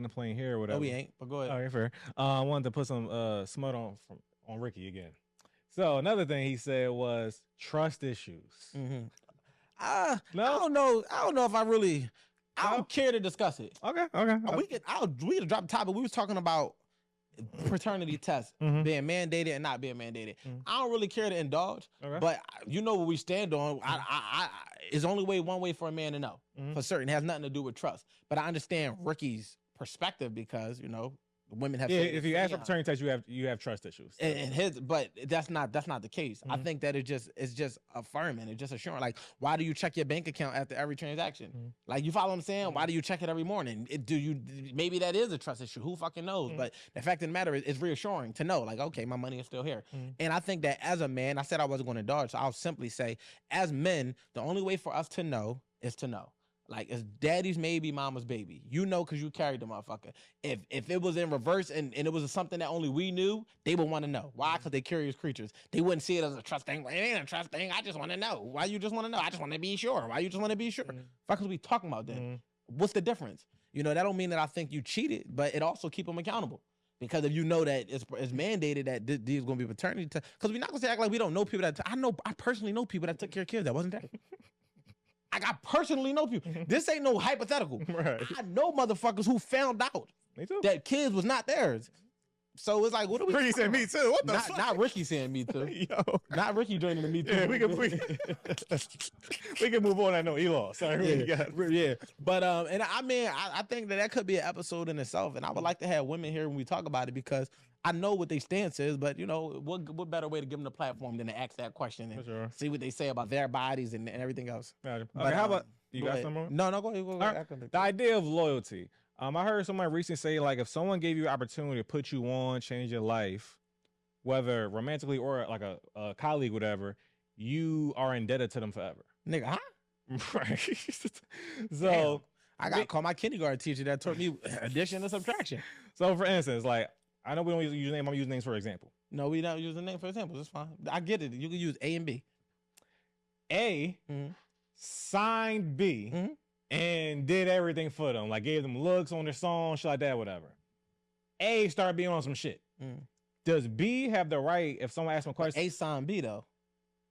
the plane here or whatever. No, we ain't. But go ahead. All right, fair. I wanted to put some smut on Ricky again. So another thing he said was trust issues. No? No? I don't know if I really. I don't care to discuss it. Okay. We could drop the topic. We was talking about paternity tests being mandated and not being mandated. I don't really care to indulge, but you know what we stand on. It's only one way for a man to know for certain. It has nothing to do with trust. But I understand Ricky's perspective because women have. Yeah, if you ask for paternity test, you have trust issues. But that's not the case. I think that it's just affirming, it's just assuring. Like, why do you check your bank account after every transaction? Like, you follow what I'm saying? Why do you check it every morning? Maybe that is a trust issue. Who fucking knows? But the fact of the matter is, it's reassuring to know, like, okay, my money is still here. And I think that as a man, I said I wasn't going to dodge, so I'll simply say, as men, the only way for us to know is to know. Like, it's daddy's maybe, mama's baby. You know, because you carried the motherfucker. If it was in reverse and it was something that only we knew, they would want to know. Why? Because they're curious creatures. They wouldn't see it as a trust thing. Well, it ain't a trust thing. I just want to know. Why you just want to know? I just want to be sure. Why you just want to be sure? Fuck is we talking about then? What's the difference? That don't mean that I think you cheated, but it also keep them accountable. Because if you know that it's mandated that these going to be paternity tests, because we're not going to act like we don't know people that, I personally know people that took care of kids that wasn't there. I personally know people. This ain't no hypothetical. Right. I know motherfuckers who found out that kids was not theirs. So it's like, what are we? Ricky said me too. What the fuck? Not Ricky saying me too. Yo. Not Ricky joining the me too. Yeah, we can move on. I know he lost. Sorry. Yeah. But and I mean, I think that could be an episode in itself, and I would like to have women here when we talk about it because I know what their stance is, but what better way to give them the platform than to ask that question and see what they say about their bodies and everything else. But how about you got some more? No, go ahead. The idea of loyalty. I heard someone recently say, like, if someone gave you an opportunity to put you on, change your life, whether romantically or like a colleague, whatever, you are indebted to them forever. Nigga, huh? Right. So damn. I got to call my kindergarten teacher that taught me addition and subtraction. So for instance, like, I know we don't use name. I'm using names for example. No, we don't use the name for example. It's fine. I get it. You can use A and B. A signed B and did everything for them. Like, gave them looks on their song, shit like that, whatever. A started being on some shit. Does B have the right, if someone asks him a question? A signed B, though.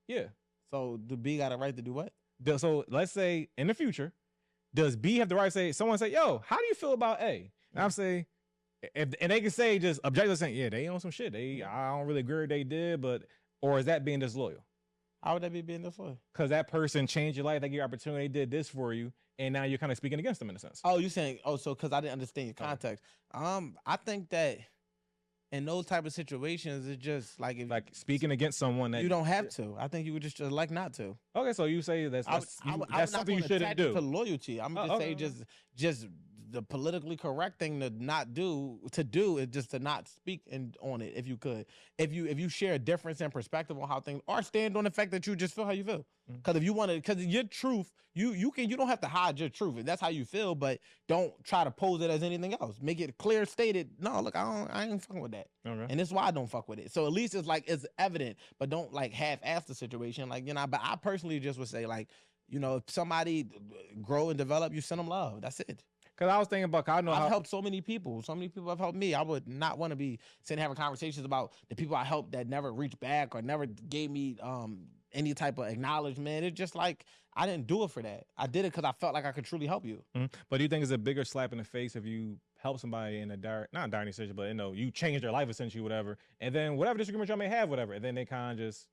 Yeah. So do B got a right to do what? So let's say in the future, does B have the right to say, someone say, yo, how do you feel about A? And I'm say, and they can say just objectively saying, yeah, they on some shit. I don't really agree with they did, but, or is that being disloyal? How would that be being disloyal? Because that person changed your life, they gave you opportunity, did this for you, and now you're kind of speaking against them in a sense. Oh, you saying, so because I didn't understand your context. I think that in those type of situations, it's just like if speaking against someone that you don't have to. I think you would just like not to. Okay, so you say that's something you shouldn't do. To loyalty, I'm just say just the politically correct thing to not do is just to not speak on it if you could. If you share a difference in perspective on how things, or stand on the fact that you just feel how you feel. Because if you want to, because your truth, you don't have to hide your truth. If that's how you feel, but don't try to pose it as anything else. Make it clear stated. No, look, I ain't fucking with that. Okay. And that's why I don't fuck with it. So at least it's evident, but don't like half-ass the situation. Like, but I personally just would say, like, if somebody grow and develop, you send them love. That's it. Because I was thinking about, I've helped so many people. So many people have helped me. I would not want to be sitting having conversations about the people I helped that never reached back or never gave me any type of acknowledgement. It's just like, I didn't do it for that. I did it because I felt like I could truly help you. But do you think it's a bigger slap in the face if you help somebody in a not dire decision, but you changed their life essentially, whatever, and then whatever disagreement y'all may have, whatever, and then they kind of just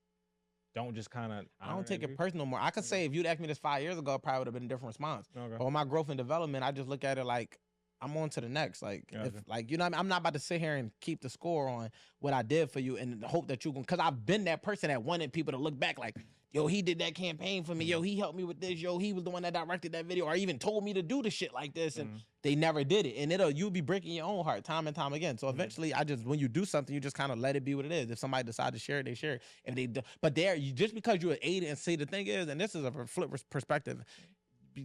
don't just kind of. I don't take it personal more. I could say if you'd asked me this 5 years ago, it probably would have been a different response. Okay. Or my growth and development, I just look at it like I'm on to the next. Like, Gotcha. if, like, you know what I mean? I'm not about to sit here and keep the score on what I did for you and hope that you can, because I've been that person that wanted people to look back like, yo, he did that campaign for me. Yo, he helped me with this. Yo, he was the one that directed that video or even told me to do the shit like this. And they never did it. And you'll be breaking your own heart time and time again. So eventually when you do something, you just kind of let it be what it is. If somebody decides to share it, they share it. If they do, but just because you aid and say the thing is, and this is a flip perspective,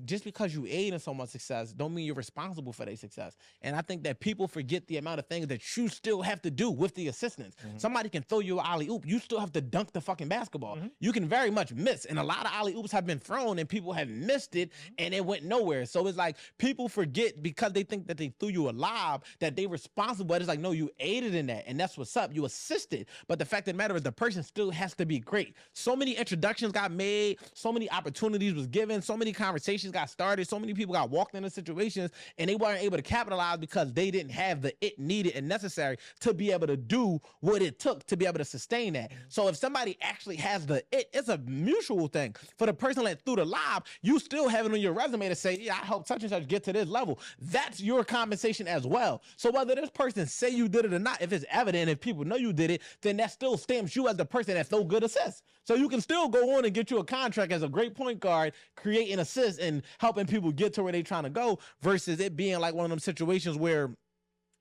just because you aid in someone's success don't mean you're responsible for their success. And I think that people forget the amount of things that you still have to do with the assistance. Somebody can throw you an alley-oop. You still have to dunk the fucking basketball. You can very much miss. And a lot of alley-oops have been thrown and people have missed it and it went nowhere. So it's like people forget because they think that they threw you a lob that they responsible. But it's like, no, you aided in that. And that's what's up. You assisted. But the fact of the matter is the person still has to be great. So many introductions got made. So many opportunities was given. So many conversations got started. So many people got walked into situations and they weren't able to capitalize because they didn't have the it needed and necessary to be able to do what it took to be able to sustain that. So if somebody actually has the it, it's a mutual thing. For the person that threw the lob, you still have it on your resume to say, yeah, I helped such and such get to this level. That's your compensation as well. So whether this person say you did it or not, if it's evident, if people know you did it, then that still stamps you as the person that throw good assists. So you can still go on and get you a contract as a great point guard, creating assists and helping people get to where they're trying to go, versus it being like one of them situations where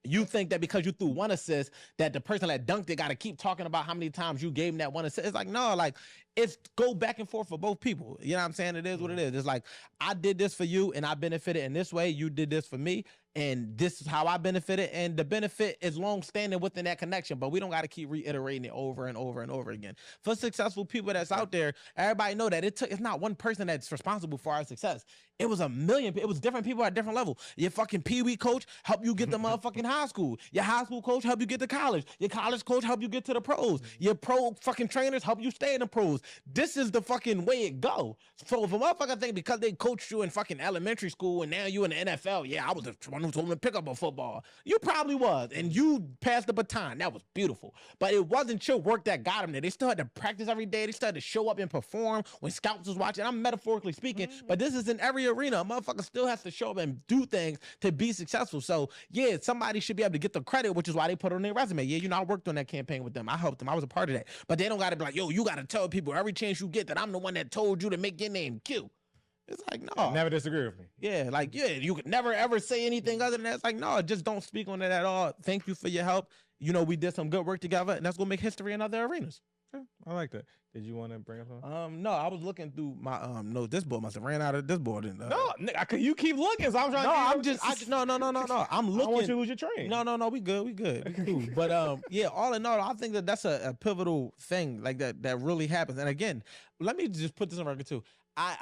you think that because you threw one assist that the person that dunked it got to keep talking about how many times you gave him that one assist. It's like, no, like it's go back and forth for both people. You know what I'm saying? It is what it is. It's like, I did this for you and I benefited in this way. You did this for me and this is how I benefited. And the benefit is long standing within that connection, but we don't got to keep reiterating it over and over and over again. For successful people that's out there, everybody know that it's not one person that's responsible for our success. It was a million. It was different people at different levels. Your fucking Pee-wee coach helped you get to motherfucking high school. Your high school coach helped you get to college. Your college coach helped you get to the pros. Your pro fucking trainers help you stay in the pros. This is the fucking way it go. So if a motherfucker think because they coached you in fucking elementary school and now you in the NFL, yeah, I was the one who told them to pick up a football. You probably was, and you passed the baton. That was beautiful. But it wasn't your work that got them there. They still had to practice every day. They still had to show up and perform when scouts was watching. I'm metaphorically speaking, but this is in every arena. A motherfucker still has to show up and do things to be successful. So yeah, somebody should be able to get the credit, which is why they put it on their resume. Yeah, you know, I worked on that campaign with them. I helped them. I was a part of that. But they don't got to be like, yo, you got to tell people every chance you get that I'm the one that told you to make your name Q. It's like, no. Never disagree with me. Yeah, like, yeah, you could never ever say anything other than that. It's like, no, just don't speak on it at all. Thank you for your help. You know, we did some good work together, and that's going to make history in other arenas. Yeah, I like that. Did you want to bring up something? No, I was looking through my no. This board must have ran out of this board. No, you keep looking. So I'm trying. No, I'm just. No. I'm looking. I don't want you to lose your train. No. We good. We cool. But yeah, all in all, I think that that's a pivotal thing like that really happens. And again, let me just put this on record too.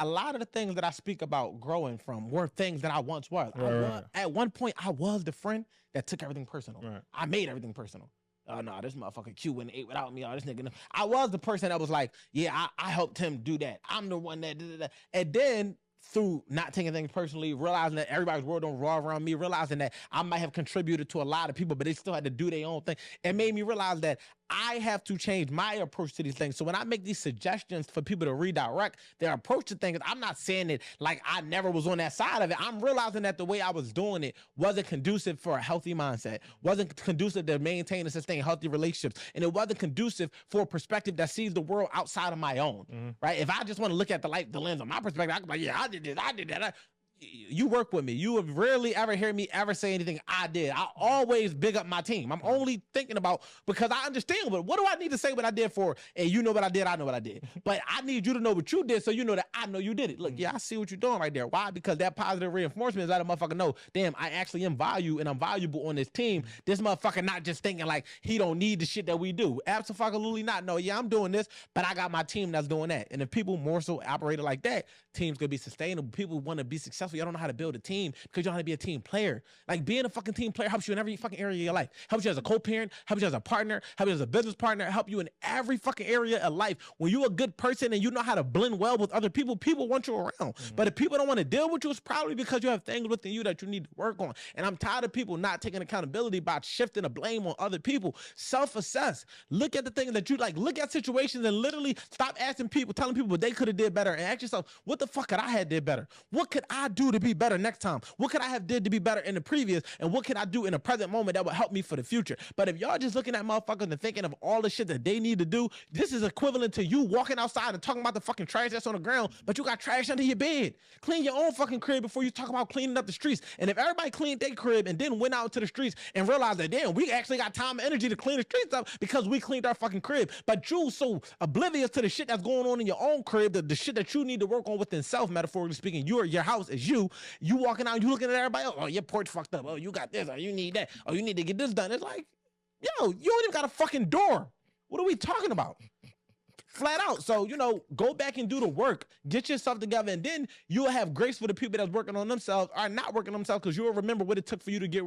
A lot of the things that I speak about growing from were things that I once was. Right. At one point, I was the friend that took everything personal. Right. I made everything personal. Oh, no, this motherfucker Q wouldn't ate without me. Oh, this nigga. I was the person that was like, yeah, I helped him do that. I'm the one that did that. And then through not taking things personally, realizing that everybody's world don't revolve around me, realizing that I might have contributed to a lot of people, but they still had to do their own thing. It made me realize that I have to change my approach to these things. So when I make these suggestions for people to redirect their approach to things, I'm not saying it like I never was on that side of it. I'm realizing that the way I was doing it wasn't conducive for a healthy mindset, wasn't conducive to maintain and sustain healthy relationships, and it wasn't conducive for a perspective that sees the world outside of my own, right? If I just want to look at the lens of my perspective, I can be like, yeah, I did this, I did that. You work with me. You have rarely ever hear me ever say anything I did. I always big up my team. I'm only thinking about, because I understand, but what do I need to say what I did for? And you know what I did, I know what I did. But I need you to know what you did so you know that I know you did it. Look, yeah, I see what you're doing right there. Why? Because that positive reinforcement is that a motherfucker know, damn, I actually am value and I'm valuable on this team. This motherfucker not just thinking like he don't need the shit that we do. Absolutely not. No, yeah, I'm doing this, but I got my team that's doing that. And if people more so operated like that, teams could be sustainable. People want to be successful. You don't know how to build a team because you don't know how to be a team player. Like being a fucking team player helps you in every fucking area of your life. Helps you as a co-parent, helps you as a partner, helps you as a business partner, help you in every fucking area of life. When you're a good person and you know how to blend well with other people, people want you around. But if people don't want to deal with you, it's probably because you have things within you that you need to work on. And I'm tired of people not taking accountability by shifting the blame on other people. Self-assess. Look at the things that you like. Look at situations and literally stop asking people, telling people what they could have did better, and ask yourself, what the fuck could I have did better? What could I do do to be better next time? What could I have did to be better in the previous? And what can I do in the present moment that would help me for the future? But if y'all just looking at motherfuckers and thinking of all the shit that they need to do, this is equivalent to you walking outside and talking about the fucking trash that's on the ground, but you got trash under your bed. Clean your own fucking crib before you talk about cleaning up the streets. And if everybody cleaned their crib and then went out to the streets and realized that, damn, we actually got time and energy to clean the streets up because we cleaned our fucking crib. But you so oblivious to the shit that's going on in your own crib, the shit that you need to work on within self, metaphorically speaking. Your house is you walking out, you looking at everybody else. Oh, your porch fucked up. Oh, you got this. Oh, you need that. Oh, you need to get this done. It's like, yo, you don't even got a fucking door. What are we talking about? Flat out. So, go back and do the work. Get yourself together, and then you'll have grace for the people that's working on themselves or not working on themselves, because you'll remember what it took for you to get where